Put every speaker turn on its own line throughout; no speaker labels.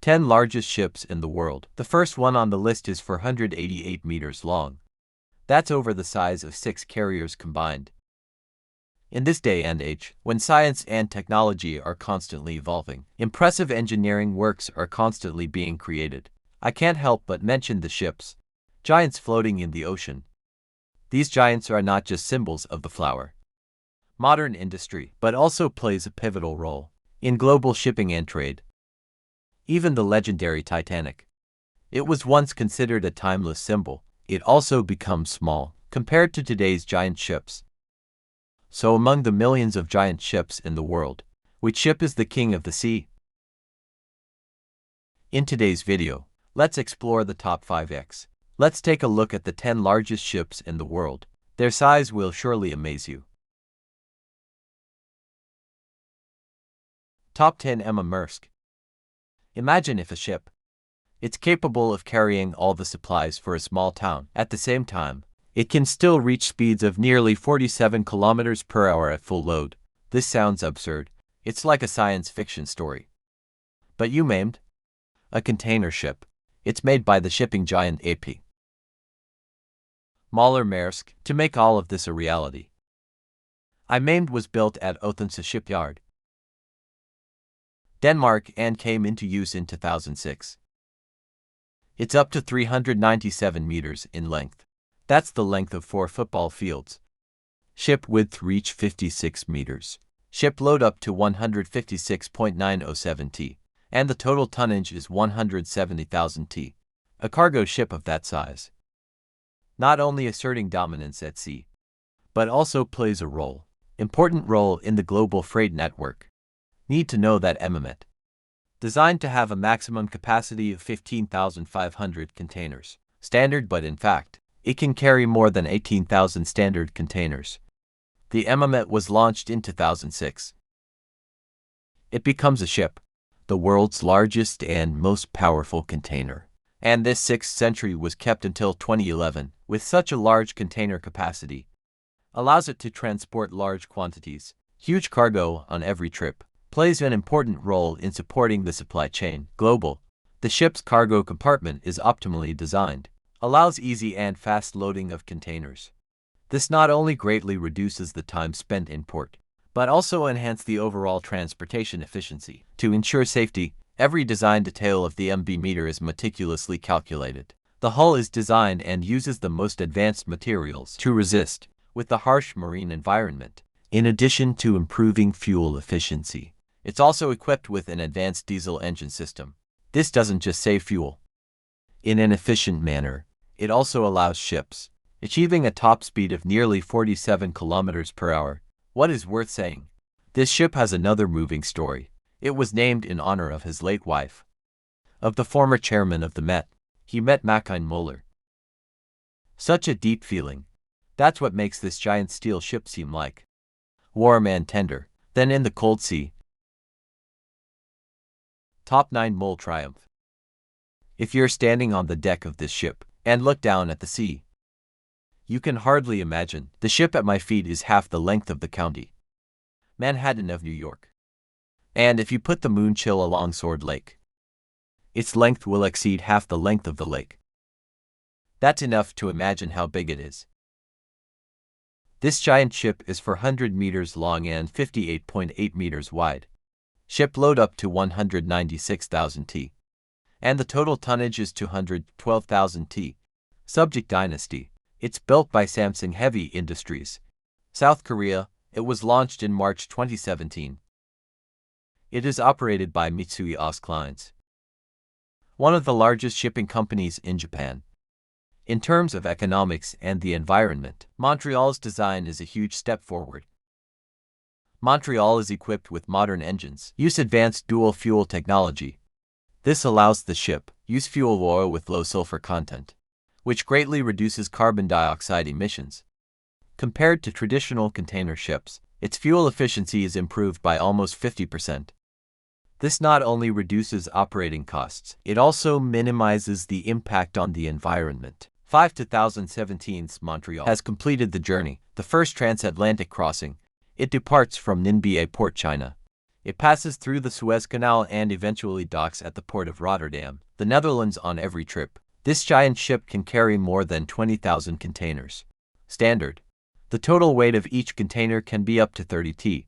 10 largest ships in the world. The first one on the list is 488 meters long. That's over the size of 6 carriers combined. In this day and age, when science and technology are constantly evolving, impressive engineering works are constantly being created. I can't help but mention the ships, giants floating in the ocean. These giants are not just symbols of the modern industry, but also plays a pivotal role in global shipping and trade. Even the legendary Titanic. It was once considered a timeless symbol. It also becomes small compared to today's giant ships. So among the millions of giant ships in the world, which ship is the king of the sea? In today's video, let's explore the top 5x. Let's take a look at the 10 largest ships in the world. Their size will surely amaze you. Top 10 Emma Maersk. Imagine if a ship. It's capable of carrying all the supplies for a small town. At the same time, it can still reach speeds of nearly 47 kilometers per hour at full load. This sounds absurd. It's like a science fiction story. But you named a container ship. It's made by the shipping giant AP Møller Maersk to make all of this a reality. IMAMED was built at Odense shipyard, Denmark, and came into use in 2006. It's up to 397 meters in length. That's the length of 4 football fields. Ship width reach 56 meters. Ship load up to 156.907 t. And the total tonnage is 170,000 t. A cargo ship of that size not only asserting dominance at sea, but also plays a important role in the global freight network. Need to know that Emmamet, designed to have a maximum capacity of 15,500 containers, standard, but in fact, it can carry more than 18,000 standard containers. The Emmamet was launched in 2006. It becomes a ship, the world's largest and most powerful container. And this 6th century was kept until 2011, with such a large container capacity. Allows it to transport large quantities, huge cargo on every trip. Plays an important role in supporting the supply chain. Global. The ship's cargo compartment is optimally designed, allows easy and fast loading of containers. This not only greatly reduces the time spent in port, but also enhances the overall transportation efficiency. To ensure safety, every design detail of the MB meter is meticulously calculated. The hull is designed and uses the most advanced materials to resist with the harsh marine environment. In addition to improving fuel efficiency, it's also equipped with an advanced diesel engine system. This doesn't just save fuel in an efficient manner, it also allows ships achieving a top speed of nearly 47 kilometers per hour. What is worth saying? This ship has another moving story. It was named in honor of his late wife, of the former chairman of the Met. He met Mackine Møller. Such a deep feeling. That's what makes this giant steel ship seem like warm and tender. Then in the cold sea. Top 9 Mole Triumph. If you're standing on the deck of this ship and look down at the sea, you can hardly imagine. The ship at my feet is half the length of the county Manhattan of New York. And if you put the Moonchill along Sword Lake, its length will exceed half the length of the lake. That's enough to imagine how big it is. This giant ship is 400 meters long and 58.8 meters wide. Ship load up to 196,000 t. And the total tonnage is 212,000 t. Subject Dynasty. It's built by Samsung Heavy Industries, South Korea. It was launched in March 2017. It is operated by Mitsui Clients, one of the largest shipping companies in Japan. In terms of economics and the environment, Montreal's design is a huge step forward. Montreal is equipped with modern engines, use advanced dual-fuel technology. This allows the ship use fuel oil with low sulfur content, which greatly reduces carbon dioxide emissions. Compared to traditional container ships, its fuel efficiency is improved by almost 50%. This not only reduces operating costs, it also minimizes the impact on the environment. 2017's Montreal has completed the journey, the first transatlantic crossing. It departs from Ningbo Port, China. It passes through the Suez Canal and eventually docks at the port of Rotterdam, the Netherlands on every trip. This giant ship can carry more than 20,000 containers. Standard. The total weight of each container can be up to 30 t.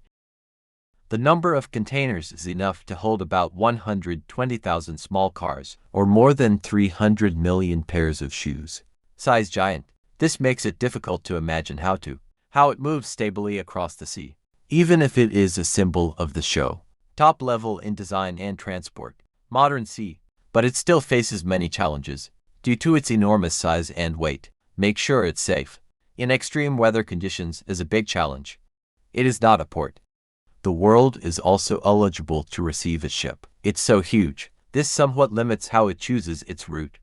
The number of containers is enough to hold about 120,000 small cars, or more than 300 million pairs of shoes. Size giant. This makes it difficult to imagine how it moves stably across the sea, even if it is a symbol of the show. Top level in design and transport. Modern sea, but it still faces many challenges due to its enormous size and weight. Make sure it's safe in extreme weather conditions is a big challenge. It is not a port. The world is also eligible to receive a ship. It's so huge, this somewhat limits how it chooses its route.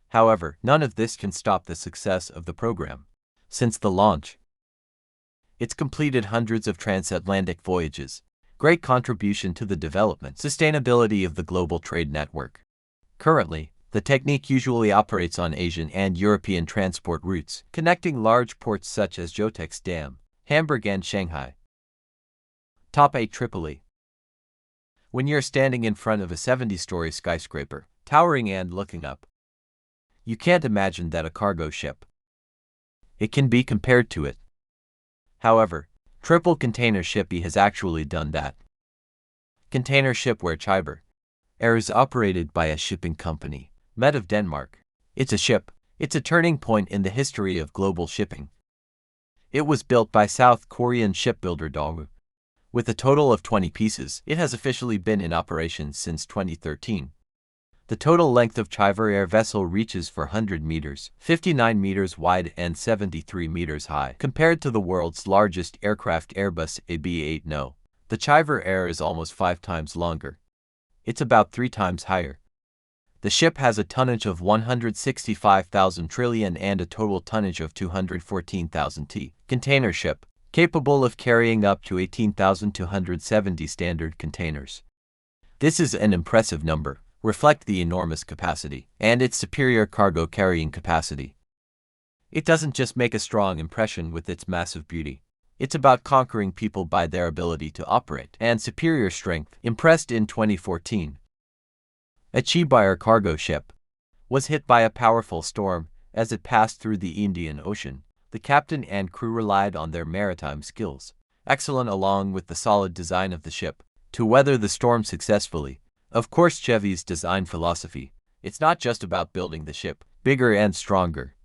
However, none of this can stop the success of the program. Since the launch, it's completed hundreds of transatlantic voyages. Great contribution to the development, sustainability of the global trade network. Currently, the technique usually operates on Asian and European transport routes, connecting large ports such as Rotterdam, Hamburg and Shanghai. Top 8 Tripoli. When you're standing in front of a 70-story skyscraper, towering and looking up, you can't imagine that a cargo ship. It can be compared to it. However, Triple Container Ship has actually done that. Container ship where Chiber Air is operated by a shipping company, Med of Denmark. It's a ship. It's a turning point in the history of global shipping. It was built by South Korean shipbuilder Daewoo. With a total of 20 pieces, it has officially been in operation since 2013. The total length of Chiver Air vessel reaches 400 meters, 59 meters wide and 73 meters high. Compared to the world's largest aircraft Airbus AB8, the Chiver Air is almost 5 times longer. It's about 3 times higher. The ship has a tonnage of 165,000 trillion and a total tonnage of 214,000 t. Container ship, capable of carrying up to 18,270 standard containers. This is an impressive number, reflect the enormous capacity and its superior cargo carrying capacity. It doesn't just make a strong impression with its massive beauty. It's about conquering people by their ability to operate and superior strength. Impressed in 2014. A Chiber cargo ship was hit by a powerful storm as it passed through the Indian Ocean. The captain and crew relied on their maritime skills, excellent along with the solid design of the ship, to weather the storm successfully. Of course, Chevy's design philosophy, it's not just about building the ship bigger and stronger,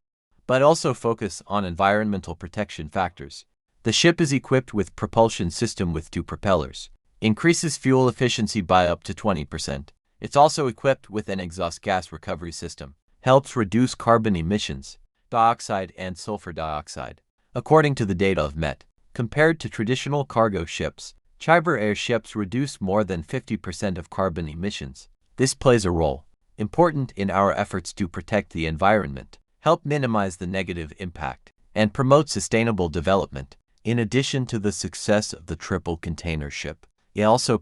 but also focus on environmental protection factors. The ship is equipped with propulsion system with 2 propellers, increases fuel efficiency by up to 20%. It's also equipped with an exhaust gas recovery system, helps reduce carbon emissions, dioxide and sulfur dioxide. According to the data of Met, compared to traditional cargo ships, Chiber Air ships reduce more than 50% of carbon emissions. This plays a role important in our efforts to protect the environment, help minimize the negative impact, and promote sustainable development. In addition to the success of the Triple Container Ship, it also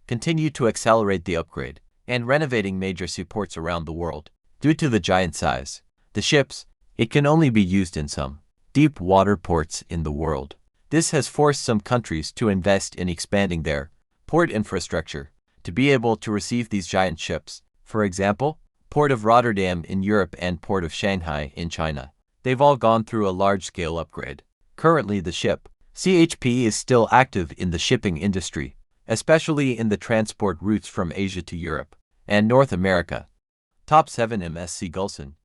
continued to accelerate the upgrade and renovating major seaports around the world. Due to the giant size, the ships, it can only be used in some deep water ports in the world. This has forced some countries to invest in expanding their port infrastructure to be able to receive these giant ships. For example, Port of Rotterdam in Europe and Port of Shanghai in China. They've all gone through a large-scale upgrade. Currently, the ship, CHP, is still active in the shipping industry, especially in the transport routes from Asia to Europe and North America. Top 7 MSC Gulson.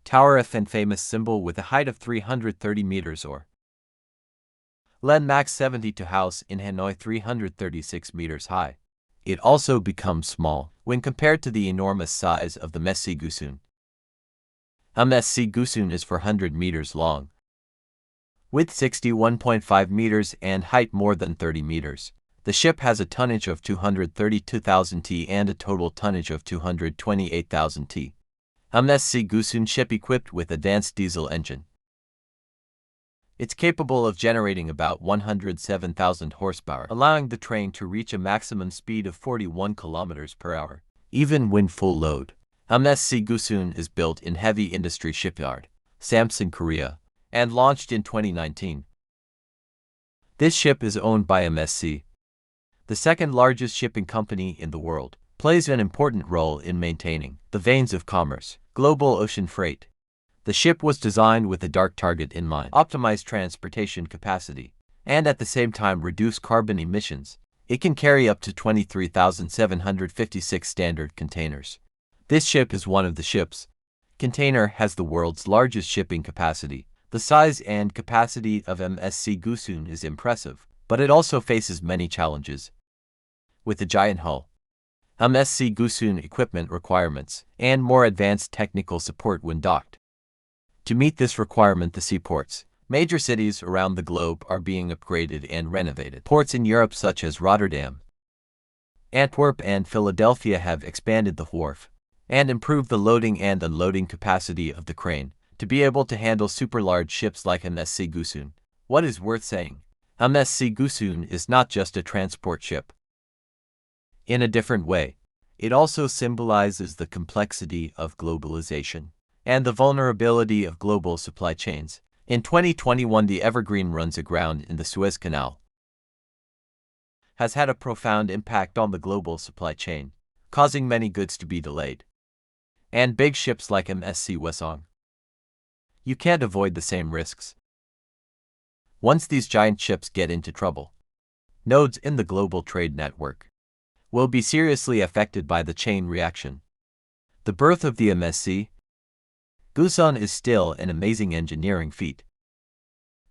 Tower F and famous symbol with a height of 330 meters or Len Max 72 house in Hanoi 336 meters high. It also becomes small when compared to the enormous size of the MSC Gusun. MSC Gusun is 400 meters long, width 61.5 meters and height more than 30 meters. The ship has a tonnage of 232,000 t and a total tonnage of 228,000 t. MSC Gusun ship equipped with advanced diesel engine. It's capable of generating about 107,000 horsepower, allowing the train to reach a maximum speed of 41 kilometers per hour, even when full load. MSC Gusun is built in heavy industry shipyard, Samsung, Korea, and launched in 2019. This ship is owned by MSC, the second largest shipping company in the world, plays an important role in maintaining the veins of commerce, global ocean freight. The ship was designed with a dark target in mind, optimize transportation capacity, and at the same time reduce carbon emissions. It can carry up to 23,756 standard containers. This ship is one of the ships. Container has the world's largest shipping capacity. The size and capacity of MSC Gusun is impressive, but it also faces many challenges. With a giant hull, MSC Gusun equipment requirements, and more advanced technical support when docked. To meet this requirement, the seaports, major cities around the globe are being upgraded and renovated. Ports in Europe such as Rotterdam, Antwerp, and Philadelphia have expanded the wharf and improved the loading and unloading capacity of the crane to be able to handle super-large ships like MSC Gusun. What is worth saying? MSC Gusun is not just a transport ship. In a different way, it also symbolizes the complexity of globalization and the vulnerability of global supply chains. In 2021, the Evergreen runs aground in the Suez Canal has had a profound impact on the global supply chain, causing many goods to be delayed. And big ships like MSC Wesong, you can't avoid the same risks. Once these giant ships get into trouble, nodes in the global trade network will be seriously affected by the chain reaction. The birth of the MSC Gusun is still an amazing engineering feat.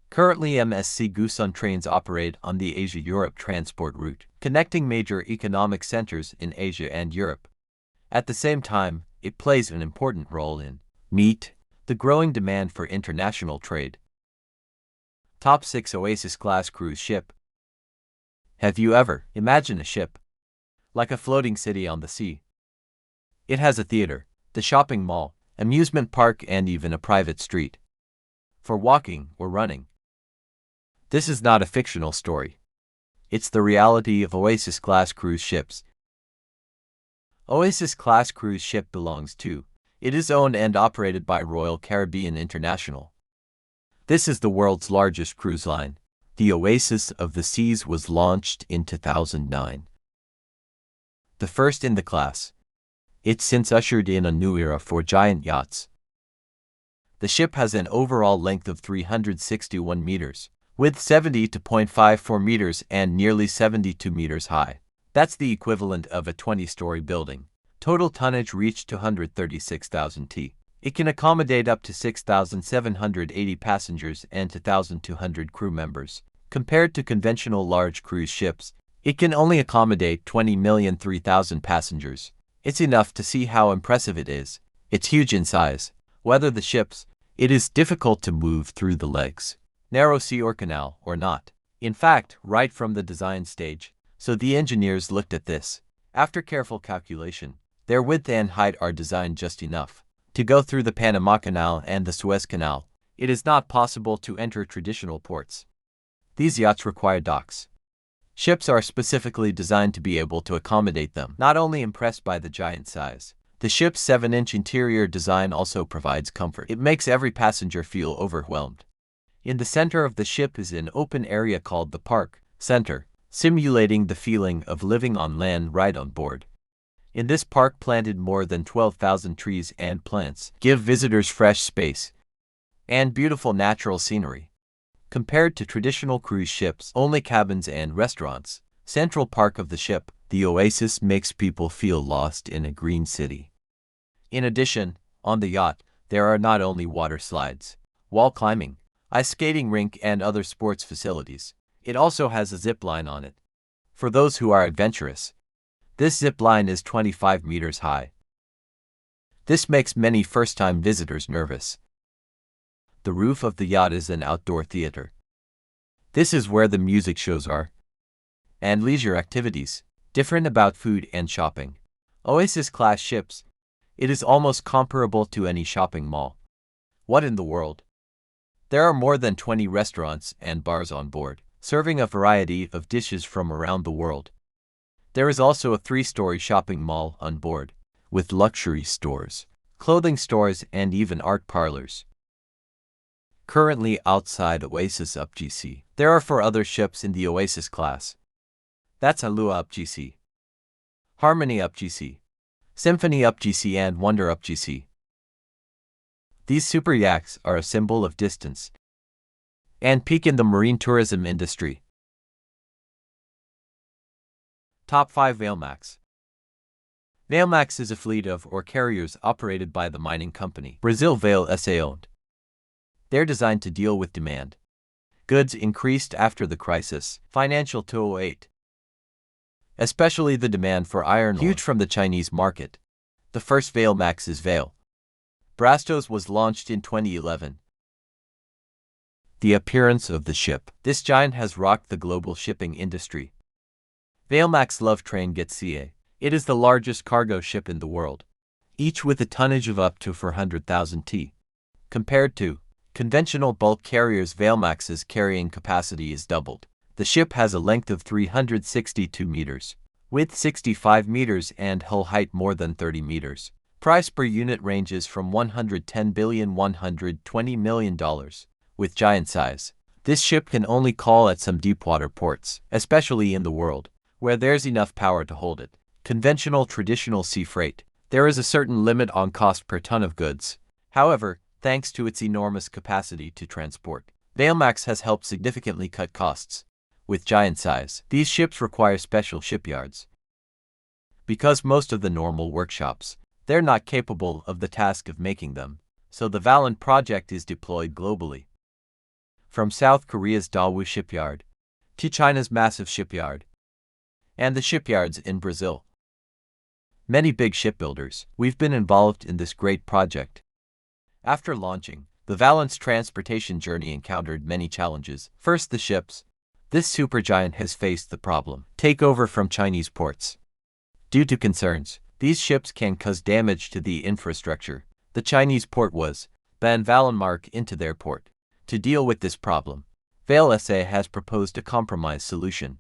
Currently, MSC Gusun trains operate on the Asia-Europe transport route, connecting major economic centers in Asia and Europe. At the same time, it plays an important role in meet the growing demand for international trade. Top 6 Oasis-class cruise ship. Have you ever imagined a ship like a floating city on the sea? It has a theater, the shopping mall, amusement park, and even a private street for walking or running. This is not a fictional story. It's the reality of Oasis-class cruise ships. Oasis-class cruise ship belongs to. It is owned and operated by Royal Caribbean International. This is the world's largest cruise line. The Oasis of the Seas was launched in 2009. The first in the class. It's since ushered in a new era for giant yachts. The ship has an overall length of 361 meters, width 70.54 meters, and nearly 72 meters high. That's the equivalent of a 20-story building. Total tonnage reached 236,000 t. It can accommodate up to 6,780 passengers and 2,200 crew members. Compared to conventional large cruise ships, it can only accommodate 20,003,000 passengers. It's enough to see how impressive it is. It's huge in size. Whether the ships, it is difficult to move through the legs, narrow sea or canal, or not. In fact, right from the design stage, so the engineers looked at this. After careful calculation, their width and height are designed just enough to go through the Panama Canal and the Suez Canal. It is not possible to enter traditional ports. These yachts require docks. Ships are specifically designed to be able to accommodate them. Not only impressed by the giant size, the ship's 7-inch interior design also provides comfort. It makes every passenger feel overwhelmed. In the center of the ship is an open area called the Park Center, simulating the feeling of living on land right on board. In this park, planted more than 12,000 trees and plants give visitors fresh space and beautiful natural scenery. Compared to traditional cruise ships, only cabins and restaurants, central park of the ship, the Oasis makes people feel lost in a green city. In addition, on the yacht, there are not only water slides, wall climbing, ice skating rink, and other sports facilities. It also has a zip line on it. For those who are adventurous, this zip line is 25 meters high. This makes many first-time visitors nervous. The roof of the yacht is an outdoor theater. This is where the music shows are, and leisure activities, different about food and shopping. Oasis-class ships, it is almost comparable to any shopping mall. What in the world? There are more than 20 restaurants and bars on board, serving a variety of dishes from around the world. There is also a 3-story shopping mall on board, with luxury stores, clothing stores, and even art parlors. Currently outside Oasis UpGC, There are 4 other ships in the Oasis class. That's Alua Up GC, Harmony Up GC, Symphony Up GC and Wonder Up GC. These super yachts are a symbol of distance and peak in the marine tourism industry. Top 5 Valemax. Valemax is a fleet of or carriers operated by the mining company Brazil Vale SA owned. They're designed to deal with demand. Goods increased after the crisis, financial 2008. Especially the demand for iron ore, huge from the Chinese market. The first Valemax is Vale Brastos was launched in 2011. The appearance of the ship. This giant has rocked the global shipping industry. Valemax Love Train gets CA. It is the largest cargo ship in the world, each with a tonnage of up to 400,000 t. Compared to conventional bulk carriers, Valemax's carrying capacity is doubled. The ship has a length of 362 meters, width 65 meters and hull height more than 30 meters. Price per unit ranges from $110 billion to $120 million. With giant size, this ship can only call at some deepwater ports, especially in the world where there's enough power to hold it. Conventional traditional sea freight. There is a certain limit on cost per ton of goods. However, thanks to its enormous capacity to transport, Valemax has helped significantly cut costs. With giant size, these ships require special shipyards. Because most of the normal workshops, they're not capable of the task of making them, so the Valent project is deployed globally. From South Korea's Daewoo shipyard to China's massive shipyard and the shipyards in Brazil. Many big shipbuilders, we've been involved in this great project. After launching, the Valent's transportation journey encountered many challenges. First, the ships. This supergiant has faced the problem takeover from Chinese ports. Due to concerns, these ships can cause damage to the infrastructure. The Chinese port was ban Valenmark into their port. To deal with this problem, Vale SA has proposed a compromise solution.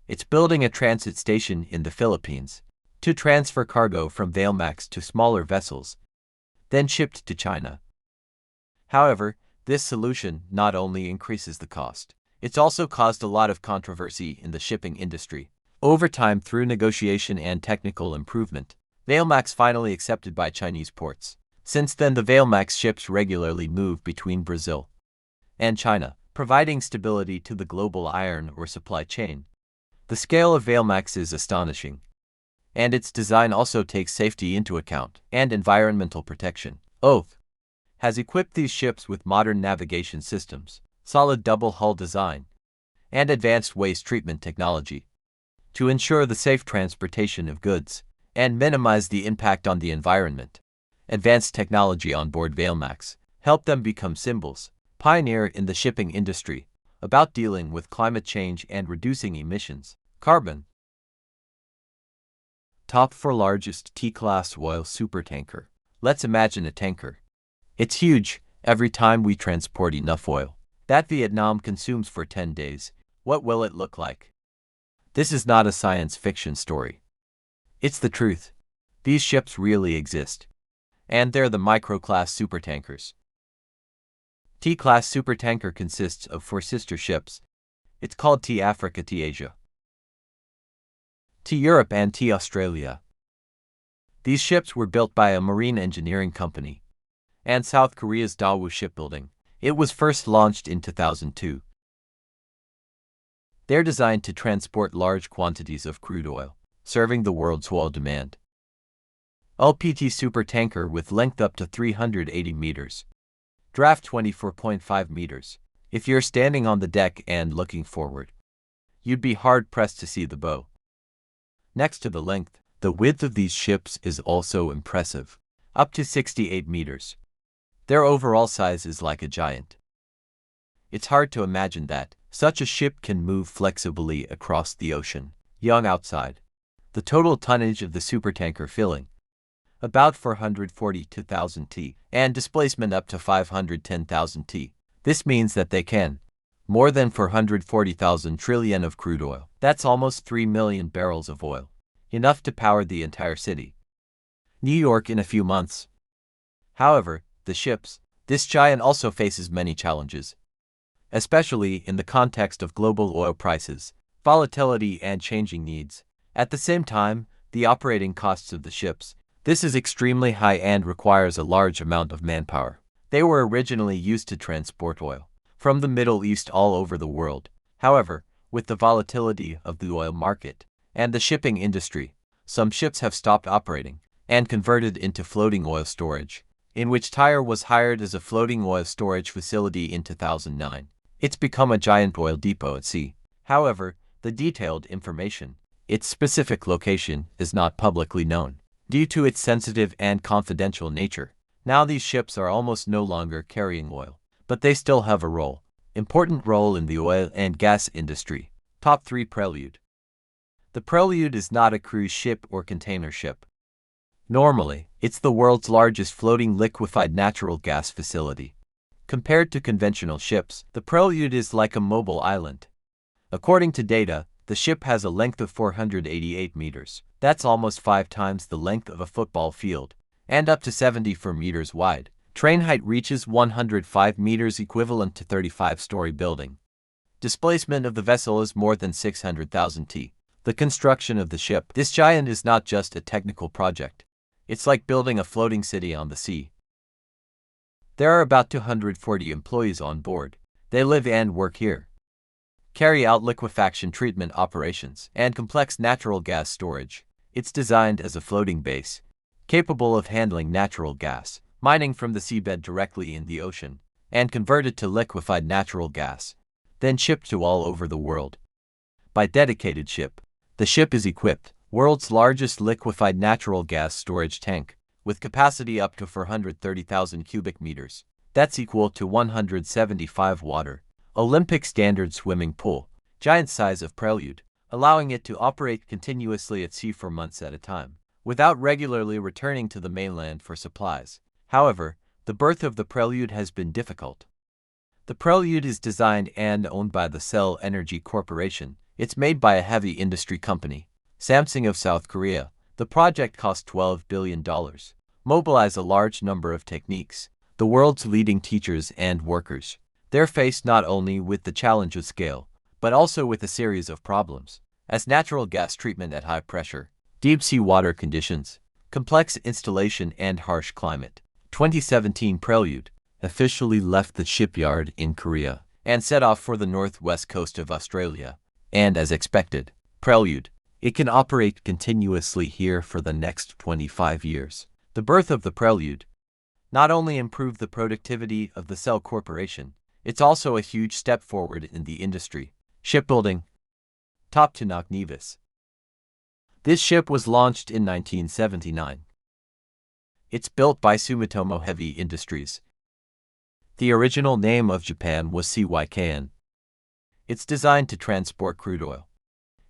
It's building a transit station in the Philippines to transfer cargo from Valemax to smaller vessels, then shipped to China. However, this solution not only increases the cost, it's also caused a lot of controversy in the shipping industry. Over time, through negotiation and technical improvement, Valemax finally accepted by Chinese ports. Since then, the Valemax ships regularly move between Brazil and China, providing stability to the global iron ore supply chain. The scale of Valemax is astonishing, and its design also takes safety into account and environmental protection. Oath has equipped these ships with modern navigation systems, solid double-hull design, and advanced waste treatment technology to ensure the safe transportation of goods and minimize the impact on the environment. Advanced technology on board Valemax help them become symbols, pioneer in the shipping industry, about dealing with climate change and reducing emissions. Carbon. Top 4 largest T-class oil supertanker. Let's imagine a tanker. It's huge. Every time we transport enough oil that Vietnam consumes for 10 days, what will it look like? This is not a science fiction story. It's the truth. These ships really exist. And they're the micro-class supertankers. T-class supertanker consists of 4 sister ships. It's called T Africa, T Asia, T Europe and T Australia. These ships were built by a marine engineering company and South Korea's Daewoo Shipbuilding. It was first launched in 2002. They're designed to transport large quantities of crude oil, serving the world's oil demand. LPT supertanker with length up to 380 meters. Draft 24.5 meters. If you're standing on the deck and looking forward, you'd be hard-pressed to see the bow. Next to the length, the width of these ships is also impressive, up to 68 meters. Their overall size is like a giant. It's hard to imagine that such a ship can move flexibly across the ocean. Young outside. The total tonnage of the supertanker filling, about 442,000 t, and displacement up to 510,000 t. This means that they can more than 440,000 trillion of crude oil. That's almost 3 million barrels of oil, enough to power the entire city, New York, in a few months. However, this giant also faces many challenges. especially in the context of global oil prices, volatility, and changing needs. At the same time, the operating costs of the ships. This is extremely high and requires a large amount of manpower. They were originally used to transport oil from the Middle East all over the world. However, with the volatility of the oil market and the shipping industry, some ships have stopped operating and converted into floating oil storage, in which Tyre was hired as a floating oil storage facility in 2009. It's become a giant oil depot at sea. However, the detailed information, its specific location, is not publicly known due to its sensitive and confidential nature. Now these ships are almost no longer carrying oil, but they still have a important role in the oil and gas industry. Top 3 Prelude. The Prelude is not a cruise ship or container ship. Normally, it's the world's largest floating liquefied natural gas facility. Compared to conventional ships, the Prelude is like a mobile island. According to data, the ship has a length of 488 meters. That's almost 5 times the length of a football field, and up to 74 meters wide. Train height reaches 105 meters, equivalent to 35-story building. Displacement of the vessel is more than 600,000 t. The construction of the ship. This giant is not just a technical project. It's like building a floating city on the sea. There are about 240 employees on board. They live and work here, carry out liquefaction treatment operations, and complex natural gas storage. It's designed as a floating base, capable of handling natural gas, mining from the seabed directly in the ocean, and converted to liquefied natural gas, then shipped to all over the world by dedicated ship. The ship is equipped, world's largest liquefied natural gas storage tank, with capacity up to 430,000 cubic meters. That's equal to 175 water Olympic standard swimming pool, giant size of Prelude, allowing it to operate continuously at sea for months at a time, without regularly returning to the mainland for supplies. However, the birth of the Prelude has been difficult. The Prelude is designed and owned by the Zalo Energy Corporation. It's made by a heavy industry company, Samsung of South Korea. The project cost $12 billion, mobilize a large number of techniques, the world's leading teachers and workers. They're faced not only with the challenge of scale, but also with a series of problems, as natural gas treatment at high pressure, deep sea water conditions, complex installation, and harsh climate. 2017 Prelude officially left the shipyard in Korea and set off for the northwest coast of Australia. And as expected, Prelude, it can operate continuously here for the next 25 years. The birth of the Prelude not only improved the productivity of the Zalo Corporation, it's also a huge step forward in the industry. Shipbuilding. Top 2 Nevis. This ship was launched in 1979. It's built by Sumitomo Heavy Industries. The original name of Japan was CYKN. It's designed to transport crude oil.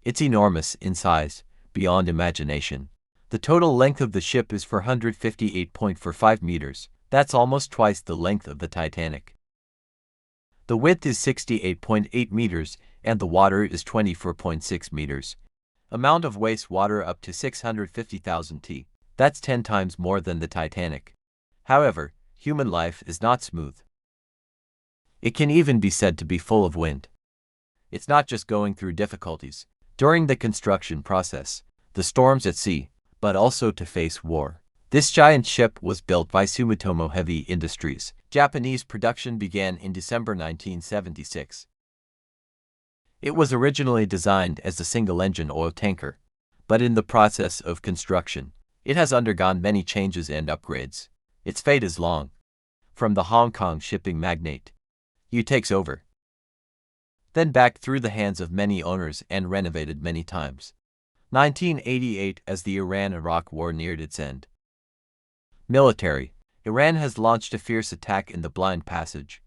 It's enormous in size, beyond imagination. The total length of the ship is 458.45 meters. That's almost twice the length of the Titanic. The width is 68.8 meters, and the water is 24.6 meters. Amount of waste water up to 650,000 t. That's 10 times more than the Titanic. However, human life is not smooth. It can even be said to be full of wind. It's not just going through difficulties during the construction process, the storms at sea, but also to face war. This giant ship was built by Sumitomo Heavy Industries. Japanese production began in December 1976. It was originally designed as a single-engine oil tanker, but in the process of construction, it has undergone many changes and upgrades. Its fate is long. From the Hong Kong shipping magnate, he takes over, then back through the hands of many owners and renovated many times. 1988, as the Iran-Iraq War neared its end. Military. Iran has launched a fierce attack in the Blind Passage.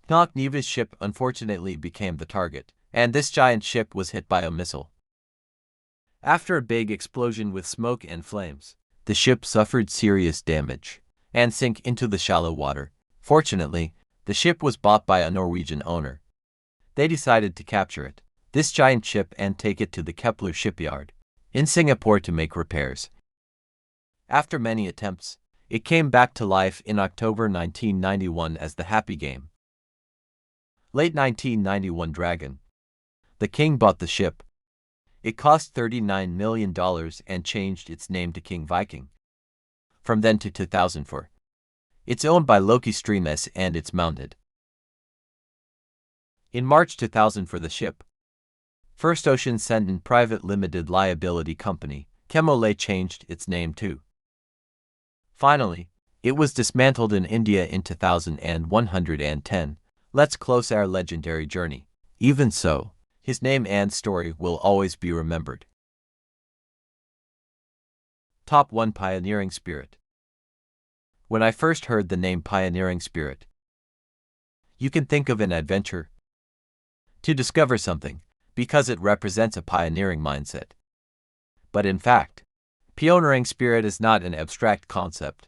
Nevis ship unfortunately became the target, and this giant ship was hit by a missile. After a big explosion with smoke and flames, the ship suffered serious damage and sank into the shallow water. Fortunately, the ship was bought by a Norwegian owner. They decided to capture this giant ship and take it to the Kepler shipyard in Singapore to make repairs. After many attempts, it came back to life in October 1991 as the Happy Game. Late 1991 Dragon. The king bought the ship. It cost $39 million and changed its name to King Viking. From then to 2004. It's owned by Loki Stream S and it's mounted. In March 2000 for the ship, First Ocean Sendin Private Limited Liability Company, Chemolay changed its name too. Finally, it was dismantled in India in 2110. Let's close our legendary journey. Even so, his name and story will always be remembered. Top 1 Pioneering Spirit. When I first heard the name Pioneering Spirit, you can think of an adventure, to discover something, because it represents a pioneering mindset. But in fact, pioneering spirit is not an abstract concept.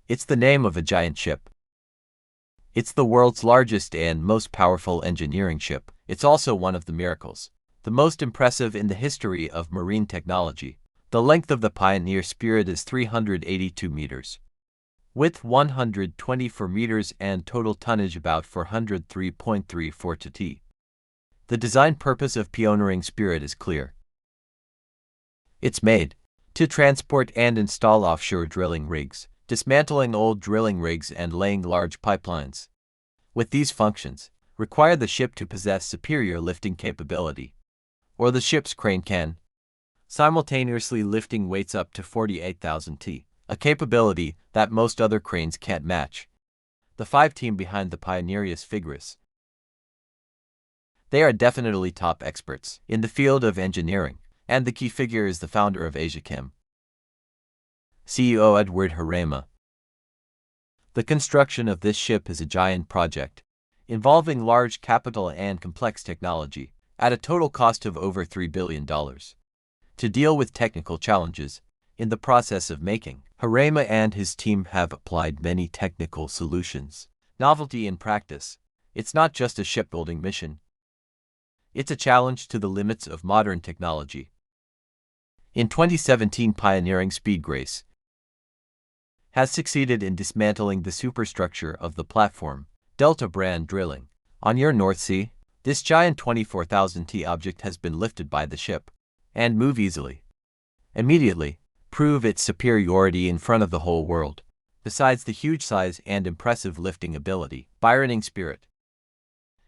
It's the name of a giant ship. It's the world's largest and most powerful engineering ship. It's also one of the miracles, the most impressive in the history of marine technology. The length of the Pioneer Spirit is 382 meters. Width 124 meters and total tonnage about 403.34 t. The design purpose of Pioneering Spirit is clear. It's made to transport and install offshore drilling rigs, dismantling old drilling rigs and laying large pipelines. With these functions, require the ship to possess superior lifting capability, or the ship's crane can, simultaneously lifting weights up to 48,000 t, a capability that most other cranes can't match. The 5 team behind the Pioneerus Figuris. They are definitely top experts in the field of engineering, and the key figure is the founder of AsiaChem, CEO Edward Harema. The construction of this ship is a giant project, involving large capital and complex technology, at a total cost of over $3 billion. To deal with technical challenges in the process of making, Harema and his team have applied many technical solutions. Novelty in practice. It's not just a shipbuilding mission. It's a challenge to the limits of modern technology. In 2017, Pioneering Speed Grace has succeeded in dismantling the superstructure of the platform, Delta brand drilling. On your North Sea, this giant 24,000 t object has been lifted by the ship, and move easily. Immediately, prove its superiority in front of the whole world. Besides the huge size and impressive lifting ability, Pioneering Spirit.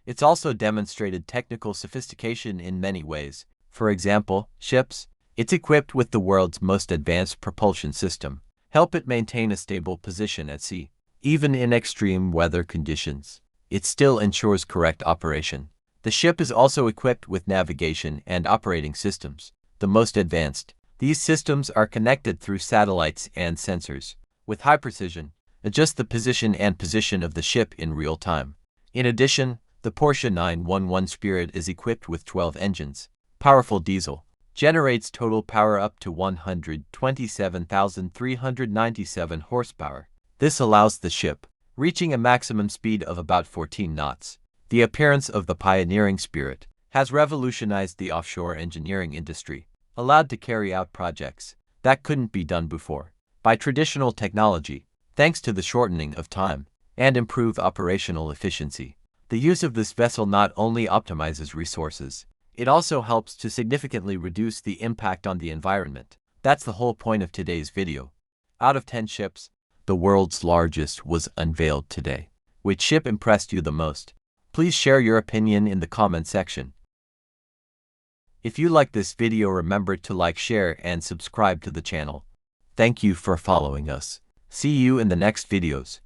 It's also demonstrated technical sophistication in many ways. For example, ships. It's equipped with the world's most advanced propulsion system, help it maintain a stable position at sea. Even in extreme weather conditions, it still ensures correct operation. The ship is also equipped with navigation and operating systems, the most advanced. These systems are connected through satellites and sensors, with high precision, adjust the position of the ship in real time. In addition, the Porsche 911 Spirit is equipped with 12 engines, powerful diesel, generates total power up to 127,397 horsepower. This allows the ship reaching a maximum speed of about 14 knots. The appearance of the Pioneering Spirit has revolutionized the offshore engineering industry, allowed to carry out projects that couldn't be done before by traditional technology, thanks to the shortening of time and improved operational efficiency. The use of this vessel not only optimizes resources, it also helps to significantly reduce the impact on the environment. That's the whole point of today's video. Out of 10 ships, the world's largest was unveiled today. Which ship impressed you the most? Please share your opinion in the comment section. If you like this video, remember to like, share, and subscribe to the channel. Thank you for following us. See you in the next videos.